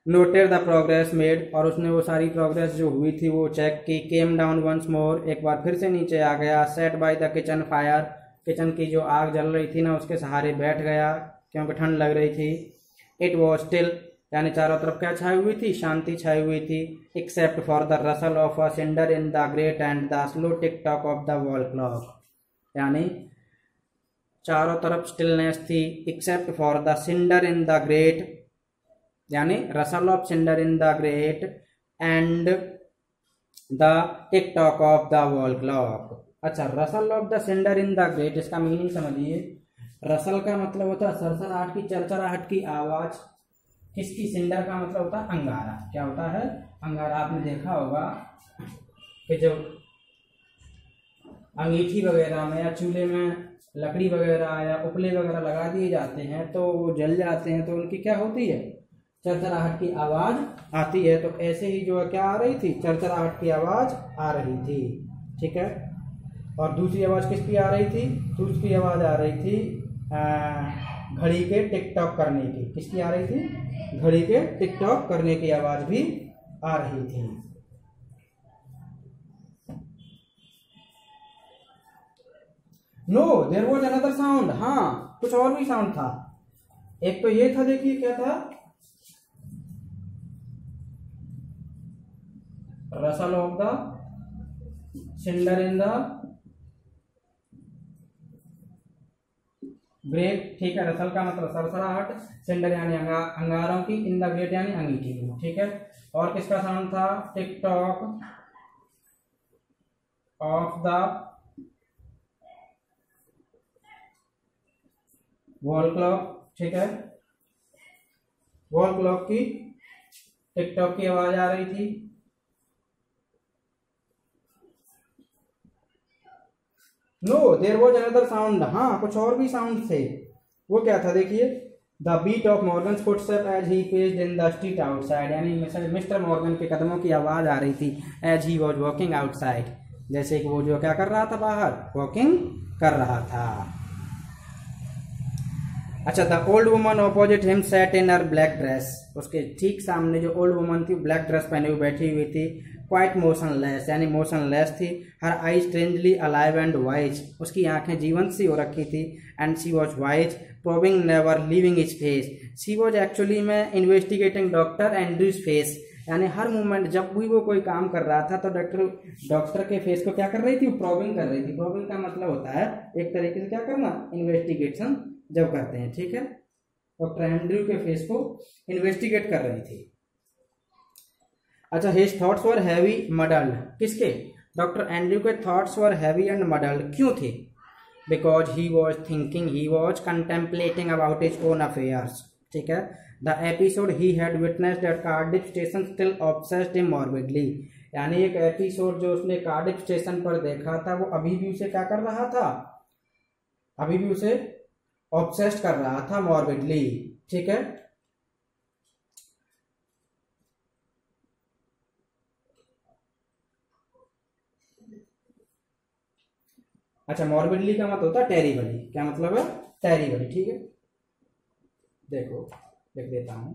नोटेड द प्रोग्रेस मेड, और उसने वो सारी प्रोग्रेस जो हुई थी वो चेक की। केम डाउन वंस मोर, एक बार फिर से नीचे आ गया। Set by the kitchen fire, kitchen की जो आग जल रही थी ना उसके सहारे बैठ गया क्योंकि ठंड लग रही थी। इट वॉज स्टिल, यानी चारों तरफ क्या छाई हुई थी, शांति छाई हुई थी। Except for the rustle of a cinder in the grate and the slow tick tock of the wall clock, यानी चारों तरफ स्टिलनेस थी। Except for the cinder in the grate, यानी rustle of cinder in the grate and the tick tock of the wall clock. अच्छा, rustle of the cinder in the grate, इसका meaning समझिए। Rustle का मतलब होता है सरसराहट की, चरचराहट की आवाज। किसकी? सिंडर का मतलब होता है अंगारा। क्या होता है? अंगारा। आपने देखा होगा कि जब अंगीठी वगैरह में या चूल्हे में लकड़ी वगैरह या उपले वगैरह लगा दिए जाते हैं तो वो जल जाते हैं, तो उनकी क्या होती है? चरचराहट की आवाज आती है। तो ऐसे ही जो है क्या आ रही थी? चरचराहट की आवाज आ रही थी। ठीक है। और दूसरी आवाज किसकी आ रही थी? दूसरी आवाज आ रही थी घड़ी के टिक टॉक करने की। किसकी आ रही थी? घड़ी के टिक टॉक करने की आवाज भी आ रही थी। No there was another sound, हाँ कुछ और भी साउंड था। एक तो ये था, देखिए क्या था, rustle of the cinder in the grate. ठीक है, रसल का मतलब सरसराहट, सिंडर यानी अंगारों की, इन द ग्रेट यानी अंगीठी की। ठीक है। और किसका साउंड था? टिक tock of the wall clock. ठीक है, वॉल क्लॉक की टिक टॉक की आवाज आ रही थी। No there was another sound, हाँ कुछ और भी साउंड थे। वो क्या था? देखिए, the beat of Morgan's footstep as he paced in the street outside, यानी मिस्टर मॉर्गन के कदमों की आवाज आ रही थी as he was walking outside, जैसे कि वो जो क्या कर रहा था? बाहर वॉकिंग कर रहा था। अच्छा, the old woman opposite him sat in her black dress, उसके ठीक सामने जो ओल्ड वुमन थी ब्लैक ड्रेस पहने हुए बैठी हुई थी। क्वाइट मोशनलेस, यानी मोशनलेस थी। हर आई स्ट्रेंजली अलाइव एंड वाइज, उसकी आंखें जीवंत सी हो रखी थी। And she was wise probing never leaving his face, she was actually में इन्वेस्टिगेटिंग डॉक्टर एंड्रूज फेस, यानी हर मोमेंट जब भी वो कोई काम कर रहा था तो डॉक्टर के फेस को क्या कर रही थी? प्रोबिंग कर रही थी। प्रोबिंग का मतलब होता है एक तरीके से क्या करना? इन्वेस्टिगेशन जब करते हैं। ठीक है, डॉक्टर एंड्रू के फेस को इन्वेस्टिगेट कर रही थी। अच्छा, his thoughts were heavy muddled, किसके? डॉक्टर एंड्रू के thoughts were heavy and muddled, क्यों थे? Because he was thinking, he was contemplating about his own affairs. ठीक है, the episode he had witnessed at Cardiff station still obsessed him morbidly, यानी एक episode जो उसने Cardiff station पर देखा था वो अभी भी उसे क्या कर रहा था? अभी भी उसे ऑब्सेस्ड कर रहा था मॉर्बिडली। ठीक है, अच्छा मॉर्बिडली का मतलब होता है टेरिबली। क्या मतलब है? टेरिबली। ठीक है, देखो लिख देता हूं।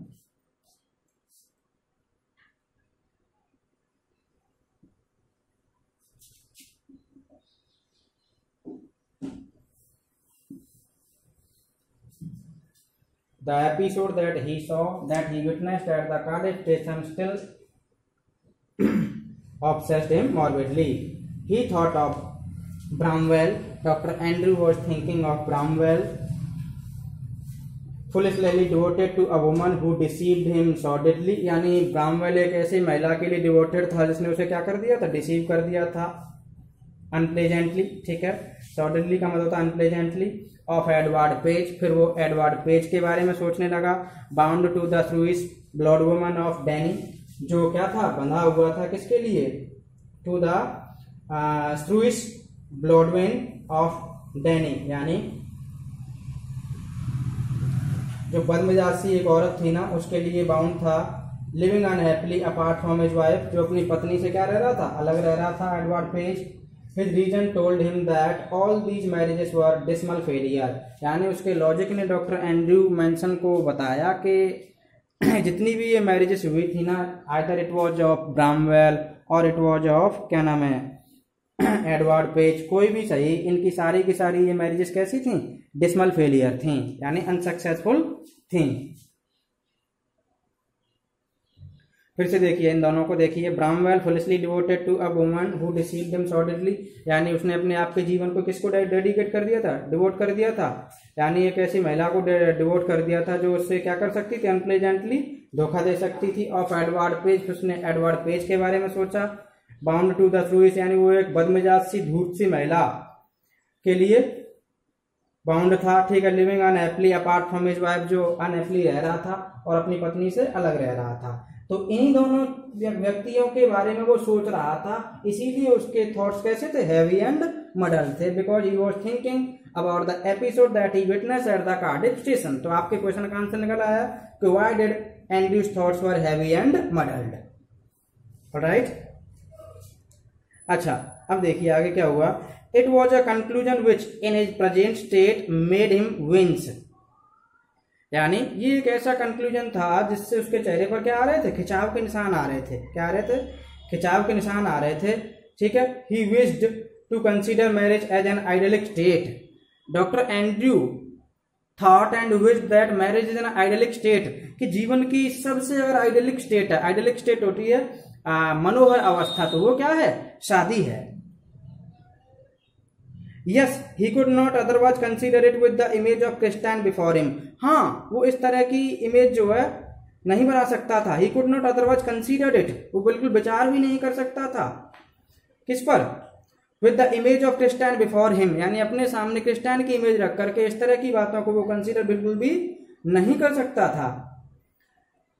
The episode that he saw, that he witnessed at the Cardiff station still obsessed him morbidly. He thought of Bramwell. Dr. Andrew was thinking of Bramwell, foolishly devoted to a woman who deceived him sordidly, यानी ब्रामवेल एक ऐसी महिला के लिए devoted था जिसने उसे क्या कर दिया था? डिसीव कर दिया था अनप्लेजेंटली। ठीक है, सॉर्डिडली का मतलब होता है अनप्लेजेंटली। Of Edward page. फिर वो एडवर्ड पेज के बारे में सोचने लगा। Bound to the Swiss blood woman of Danny, जो क्या था, बंधा हुआ था किसके लिए, to the Swiss blood woman of Danny, यानी जो बदमिजाजी एक औरत थी ना उसके लिए बाउंड था। Living unhappily apart from his wife, जो अपनी पत्नी से क्या रह रहा था, अलग रह रहा था Edward page. His reason told him that all these marriages were dismal failure, यानी उसके लॉजिक ने डॉक्टर एंड्रयू मैनसन को बताया कि जितनी भी ये मैरिजेस हुई थी ना, आइदर इट वाज ऑफ ब्रामवेल और इट वाज ऑफ क्या नाम है एडवर्ड पेज, कोई भी सही, इनकी सारी की सारी ये मैरिजेस कैसी थी, डिसमल फेलियर थी, यानी अनसक्सेसफुल थी। फिर से देखिए इन दोनों को देखिए। Bramwell foolishly devoted to a woman who deceived him sordidly, यानी उसने अपने आप के जीवन को किसको डेडिकेट कर दिया था, डिवोट कर दिया था, यानी एक ऐसी महिला को डिवोट कर दिया था जो उससे क्या कर सकती थी, अनप्लेजेंटली धोखा दे सकती थी। ऑफ एडवर्ड पेज, उसने एडवर्ड पेज के बारे में सोचा। बाउंड टू द स्विस, यानी वो एक बदमिजाज सी धूर्त सी महिला के लिए बाउंड था, ठीक है। Living unhappily apart from his wife, जो अनहैप्पीली रह रहा था और अपनी पत्नी से अलग रह रहा था। तो इन्हीं दोनों व्यक्तियों के बारे में वो सोच रहा था, इसीलिए उसके थॉट्स कैसे थे, हैवी एंड मडल थे, because he was thinking about the episode that he witnessed at the Cardiff station. तो आपके क्वेश्चन का आंसर निकल आया कि why did Andrew's thoughts were heavy and muddled, alright. अच्छा, अब देखिए आगे क्या हुआ। It was a conclusion which in his present state made him wince, यानी ये एक ऐसा कंक्लूजन था जिससे उसके चेहरे पर क्या आ रहे थे, खिंचाव के निशान आ रहे थे। क्या आ रहे थे, खिंचाव के निशान आ रहे थे, ठीक है। He wished to consider marriage as an idyllic state. Doctor Andrew thought and wished that marriage is an idyllic state, कि जीवन की सबसे अगर आइडियलिक स्टेट है, आइडियलिक स्टेट होती है मनोहर अवस्था, तो वो क्या है, शादी है। Yes, he could not otherwise consider it with the image of Christian before him. हाँ, वो इस तरह की इमेज जो है नहीं बना सकता था। He could not otherwise consider it, वो बिल्कुल विचार भी नहीं कर सकता था किस पर, with the image of Christian before him, यानी अपने सामने क्रिस्टियन की इमेज रख करके इस तरह की बातों को वो कंसीडर बिल्कुल भी नहीं कर सकता था।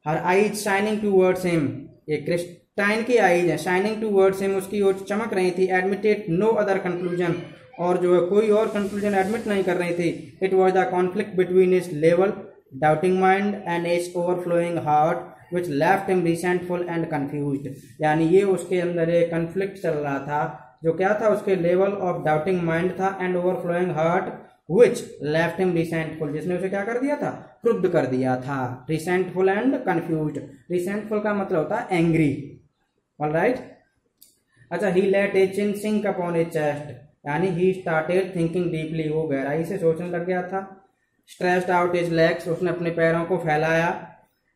Her eyes shining towards him, ये क्रिस्टियन की आईज है, shining towards him, उसकी ओर चमक रही थी। Admitted no other conclusion, और जो है कोई और कंक्लूजन एडमिट नहीं कर रही थी। It was the conflict between his level doubting mind and his overflowing heart which left him resentful and confused, यानी ये उसके अंदर एक कन्फ्लिक्ट चल रहा था, जो क्या था, उसके लेवल ऑफ डाउटिंग माइंड था and overflowing heart which left him resentful, जिसने उसे क्या कर दिया था, क्रुद्ध कर दिया था। रिसेंटफुल एंड कंफ्यूज्ड, रिसेंटफुल का मतलब होता है एंग्री, ऑलराइट। अच्छा, ही लेट ए चिन सिंक अपॉन ए चेस्ट, यानी ही स्टार्टेड थिंकिंग डीपली, वो गहराई से सोचने लग गया था। स्ट्रेस्ड आउट हिज लेग्स, उसने अपने पैरों को फैलाया।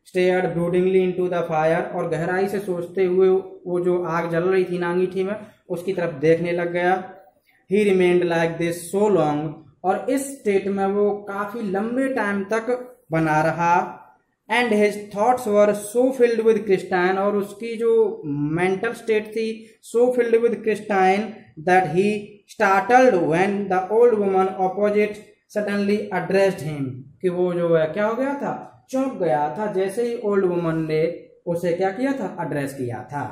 स्टेयर्ड ब्रूडिंगली इनटू द फायर, और गहराई से सोचते हुए वो जो आग जल रही थी नांगीठी में उसकी तरफ देखने लग गया। ही remained like this so long, और इस स्टेट में वो काफी लंबे टाइम तक बना रहा। And his thoughts were so filled with Christine, और उसकी जो मेंटल स्टेट थी so filled with Christine that he startled when the old woman opposite suddenly addressed him, कि वो जो है क्या हो गया था, चौंक गया था जैसे ही ओल्ड वुमन ने उसे क्या किया था, एड्रेस किया था।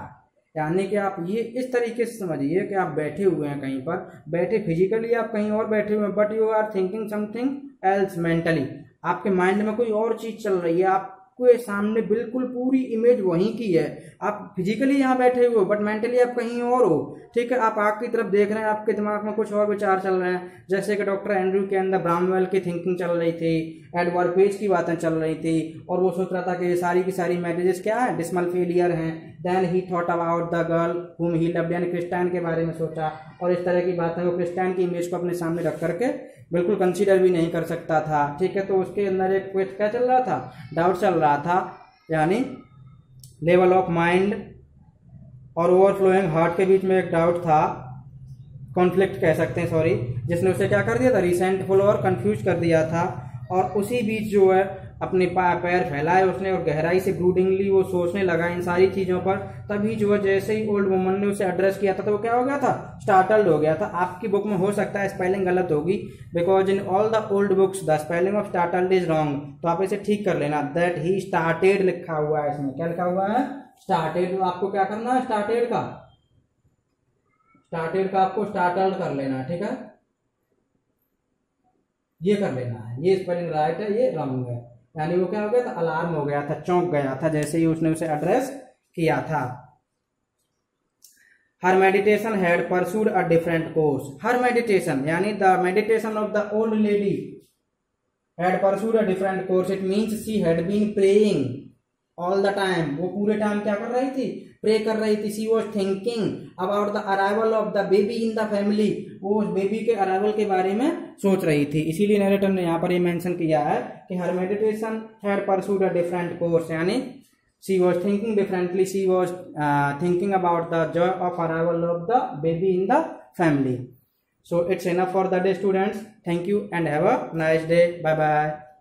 यानी कि आप ये इस तरीके से समझिए कि आप बैठे हुए हैं कहीं पर, बैठे फिजिकली आप कहीं और बैठे हुए हैं, but you are thinking something else mentally, आपके माइंड में कोई और चीज चल रही है, आपके सामने बिल्कुल पूरी इमेज वहीं की है। आप फिजिकली यहाँ बैठे हुए हो बट मेंटली आप कहीं और हो, ठीक है। आप आग की तरफ देख रहे हैं, आपके दिमाग में कुछ और विचार चल रहे हैं, जैसे कि डॉक्टर एंड्रयू के अंदर ब्रामवेल की थिंकिंग चल रही थी, एडवर्ड पेज की बातें चल रही थी, और वो सोच रहा था कि ये सारी की सारी मैरिजेस क्या है, डिसमल फेलियर हैं। Then he thought about the girl whom he loved, यानी क्रिस्टियन के बारे में सोचा, और इस तरह की बातें वो क्रिस्टियन की इमेज को अपने सामने रख करके बिल्कुल कंसीडर भी नहीं कर सकता था, ठीक है। तो उसके अंदर एक क्या चल रहा था, डाउट चल रहा था, यानी लेवल ऑफ माइंड और ओवरफ्लोइंग हार्ट के बीच में एक डाउट था, कॉन्फ्लिक्ट कह सकते हैं, सॉरी, जिसने उसे क्या कर दिया था, रिसेंटफुल और कंफ्यूज कर दिया था। और उसी बीच जो है अपने पैर फैलाए उसने और गहराई से ब्रूडिंगली वो सोचने लगा इन सारी चीजों पर। तभी जो जैसे ही ओल्ड वुमन ने उसे एड्रेस किया था तो वो क्या हो गया था, स्टार्टल्ड हो गया था। आपकी बुक में हो सकता है स्पेलिंग गलत होगी, because in all the old books the spelling of startled is wrong, तो आप इसे ठीक कर लेना। दैट ही स्टार्टेड लिखा हुआ है इसमें, क्या लिखा हुआ है, स्टार्टेड। तो आपको क्या करना है, स्टार्टेड का आपको स्टार्टल्ड कर लेना है, ठीक है, ये कर लेना है। ये स्पेलिंग राइट है, ये रॉन्ग है, यानी वो क्या हो गया था, अलार्म हो गया था, चौंक गया था जैसे ही उसने उसे एड्रेस किया था। Her meditation had pursued a different course. Her meditation यानी the meditation of the old lady had pursued a different course. It means she had been praying all the time. वो पूरे टाइम क्या कर रही थी, pray कर रही थी। She was thinking about the arrival of the baby in the family. वो उस बेबी के अराइवल के बारे में सोच रही थी। इसीलिए नरेटर ने यहाँ पर ये मेंशन किया है कि her meditation had pursued a different course, यानी she was thinking differently, she was thinking about the joy of arrival of the baby in the family. So it's enough for the day, students. Thank you and have a nice day. Bye bye.